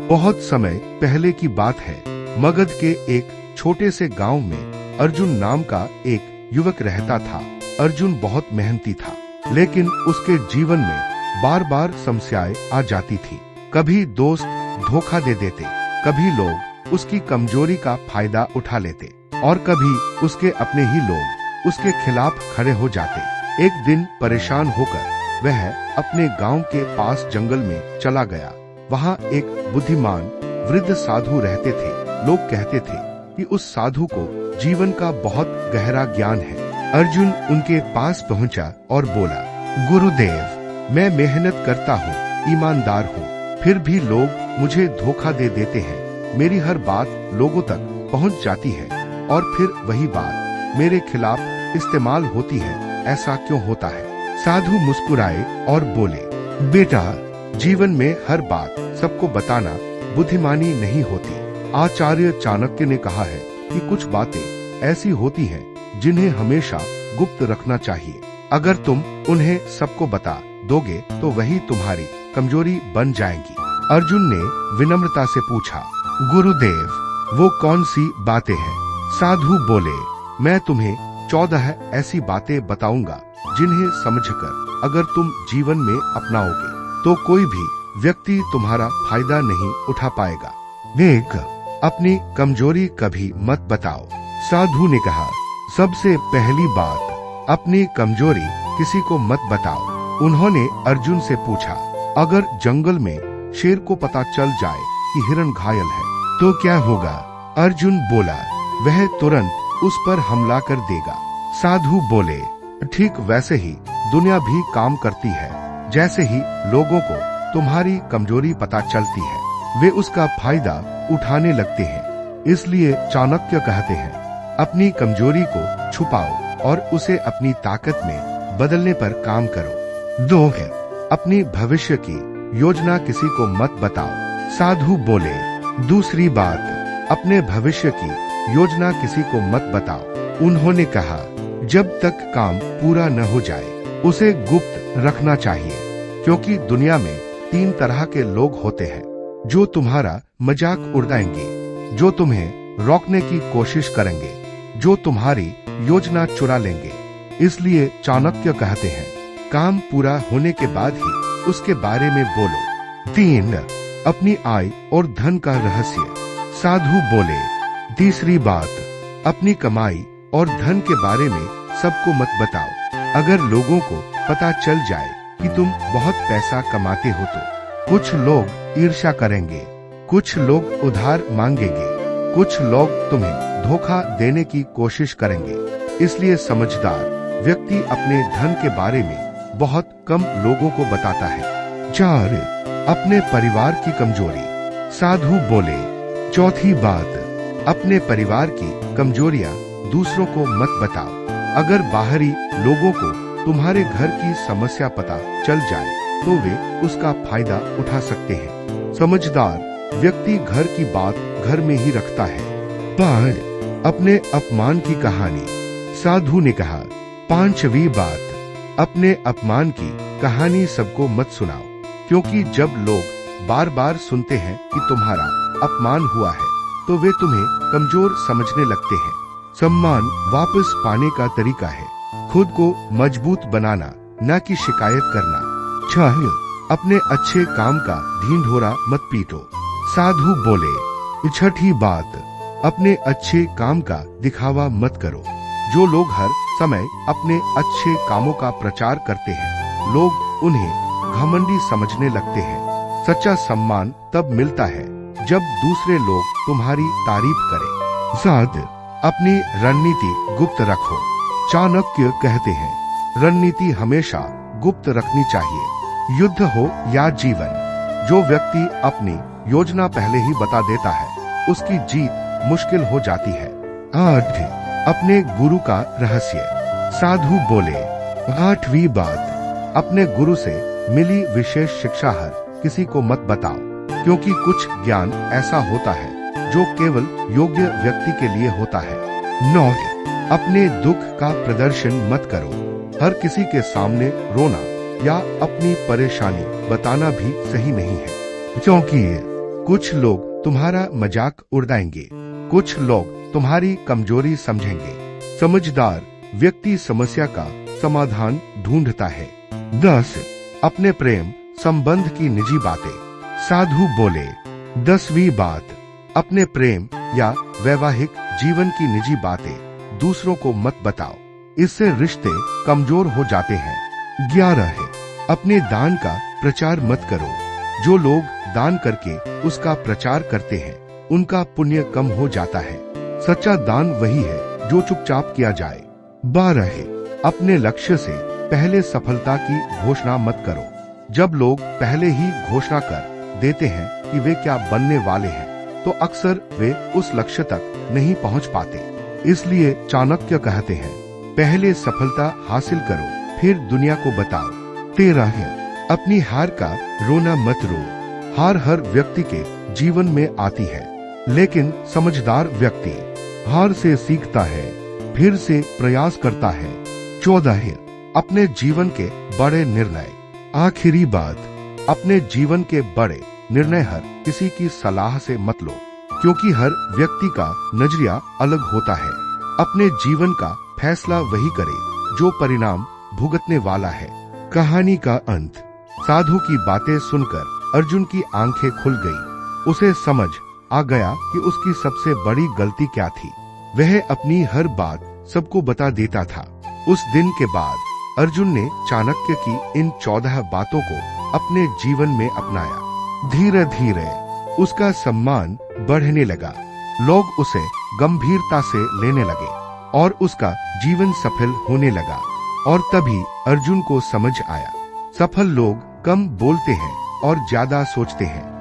बहुत समय पहले की बात है। मगध के एक छोटे से गांव में अर्जुन नाम का एक युवक रहता था। अर्जुन बहुत मेहनती था, लेकिन उसके जीवन में बार बार समस्याएं आ जाती थी। कभी दोस्त धोखा दे देते, कभी लोग उसकी कमजोरी का फायदा उठा लेते और कभी उसके अपने ही लोग उसके खिलाफ खड़े हो जाते। एक दिन परेशान होकर वह अपने गांव के पास जंगल में चला गया। वहां एक बुद्धिमान वृद्ध साधु रहते थे। लोग कहते थे कि उस साधु को जीवन का बहुत गहरा ज्ञान है। अर्जुन उनके पास पहुंचा और बोला, गुरुदेव, मैं मेहनत करता हूँ, ईमानदार हूँ, फिर भी लोग मुझे धोखा दे देते हैं। मेरी हर बात लोगों तक पहुंच जाती है और फिर वही बात मेरे खिलाफ इस्तेमाल होती है। ऐसा क्यों होता है? साधु मुस्कुराए और बोले, बेटा, जीवन में हर बात सबको बताना बुद्धिमानी नहीं होती। आचार्य चाणक्य ने कहा है कि कुछ बातें ऐसी होती हैं जिन्हें हमेशा गुप्त रखना चाहिए। अगर तुम उन्हें सबको बता दोगे तो वही तुम्हारी कमजोरी बन जाएंगी। अर्जुन ने विनम्रता से पूछा, गुरुदेव, वो कौन सी बातें हैं? साधु बोले, मैं तुम्हें 14 ऐसी बातें बताऊंगा जिन्हें समझकर अगर तुम जीवन में अपनाओगे तो कोई भी व्यक्ति तुम्हारा फायदा नहीं उठा पाएगा। एक, अपनी कमजोरी कभी मत बताओ। साधु ने कहा, सबसे पहली बात, अपनी कमजोरी किसी को मत बताओ। उन्होंने अर्जुन से पूछा, अगर जंगल में शेर को पता चल जाए कि हिरण घायल है तो क्या होगा? अर्जुन बोला, वह तुरंत उस पर हमला कर देगा। साधु बोले, ठीक वैसे ही दुनिया भी काम करती है। जैसे ही लोगों को तुम्हारी कमजोरी पता चलती है, वे उसका फायदा उठाने लगते हैं। इसलिए चाणक्य कहते हैं, अपनी कमजोरी को छुपाओ और उसे अपनी ताकत में बदलने पर काम करो। 2 है, अपनी भविष्य की योजना किसी को मत बताओ। साधु बोले, दूसरी बात, अपने भविष्य की योजना किसी को मत बताओ। उन्होंने कहा, जब तक काम पूरा न हो जाए उसे गुप्त रखना चाहिए, क्योंकि दुनिया में 3 तरह के लोग होते हैं, जो तुम्हारा मजाक उड़ाएंगे, जो तुम्हें रोकने की कोशिश करेंगे, जो तुम्हारी योजना चुरा लेंगे। इसलिए चाणक्य कहते हैं, काम पूरा होने के बाद ही उसके बारे में बोलो। 3, अपनी आय और धन का रहस्य। साधु बोले, तीसरी बात, अपनी कमाई और धन के बारे में सबको मत बताओ। अगर लोगों को पता चल जाए कि तुम बहुत पैसा कमाते हो तो कुछ लोग ईर्ष्या करेंगे, कुछ लोग उधार मांगेंगे, कुछ लोग तुम्हें धोखा देने की कोशिश करेंगे। इसलिए समझदार व्यक्ति अपने धन के बारे में बहुत कम लोगों को बताता है। 4, अपने परिवार की कमजोरी। साधु बोले, चौथी बात, अपने परिवार की कमजोरियां दूसरों को मत बताओ। अगर बाहरी लोगों को तुम्हारे घर की समस्या पता चल जाए तो वे उसका फायदा उठा सकते हैं। समझदार व्यक्ति घर की बात घर में ही रखता है। 5, अपने अपमान की कहानी। साधु ने कहा, 5वीं बात, अपने अपमान की कहानी सबको मत सुनाओ, क्योंकि जब लोग बार बार सुनते हैं कि तुम्हारा अपमान हुआ है तो वे तुम्हें कमजोर समझने लगते हैं। सम्मान वापस पाने का तरीका है खुद को मजबूत बनाना, न कि शिकायत करना। 6, अपने अच्छे काम का ढिंढोरा मत पीटो। साधु बोले, छठी बात, अपने अच्छे काम का दिखावा मत करो। जो लोग हर समय अपने अच्छे कामों का प्रचार करते हैं, लोग उन्हें घमंडी समझने लगते हैं। सच्चा सम्मान तब मिलता है जब दूसरे लोग तुम्हारी तारीफ करें। 7, अपनी रणनीति गुप्त रखो। चाणक्य कहते हैं, रणनीति हमेशा गुप्त रखनी चाहिए, युद्ध हो या जीवन। जो व्यक्ति अपनी योजना पहले ही बता देता है, उसकी जीत मुश्किल हो जाती है। 8, अपने गुरु का रहस्य। साधु बोले, 8वीं बात, अपने गुरु से मिली विशेष शिक्षा हर किसी को मत बताओ, क्योंकि कुछ ज्ञान ऐसा होता है जो केवल योग्य व्यक्ति के लिए होता है। 9, अपने दुख का प्रदर्शन मत करो। हर किसी के सामने रोना या अपनी परेशानी बताना भी सही नहीं है, क्योंकि कुछ लोग तुम्हारा मजाक उड़ाएंगे, कुछ लोग तुम्हारी कमजोरी समझेंगे। समझदार व्यक्ति समस्या का समाधान ढूंढता है। 10. अपने प्रेम संबंध की निजी बातें। साधु बोले, 10वीं बात, अपने प्रेम या वैवाहिक जीवन की निजी बातें दूसरों को मत बताओ, इससे रिश्ते कमजोर हो जाते हैं। 11 है, अपने दान का प्रचार मत करो। जो लोग दान करके उसका प्रचार करते हैं उनका पुण्य कम हो जाता है। सच्चा दान वही है जो चुपचाप किया जाए। 12 है, अपने लक्ष्य से पहले सफलता की घोषणा मत करो। जब लोग पहले ही घोषणा कर देते हैं कि वे क्या बनने वाले हैं तो अक्सर वे उस लक्ष्य तक नहीं पहुंच पाते। इसलिए चाणक्य कहते हैं, पहले सफलता हासिल करो फिर दुनिया को बताओ। 13 है, अपनी हार का रोना मत रो। हार हर व्यक्ति के जीवन में आती है, लेकिन समझदार व्यक्ति हार से सीखता है, फिर से प्रयास करता है। 14 है, अपने जीवन के बड़े निर्णय। आखिरी बात, अपने जीवन के बड़े निर्णय हर किसी की सलाह से मत लो, क्योंकि हर व्यक्ति का नजरिया अलग होता है। अपने जीवन का फैसला वही करे जो परिणाम भुगतने वाला है। कहानी का अंत। साधु की बातें सुनकर अर्जुन की आंखें खुल गई। उसे समझ आ गया कि उसकी सबसे बड़ी गलती क्या थी। वह अपनी हर बात सबको बता देता था। उस दिन के बाद अर्जुन ने चाणक्य की इन 14 बातों को अपने जीवन में अपनाया। धीरे धीरे उसका सम्मान बढ़ने लगा, लोग उसे गंभीरता से लेने लगे और उसका जीवन सफल होने लगा। और तभी अर्जुन को समझ आया, सफल लोग कम बोलते हैं और ज्यादा सोचते हैं।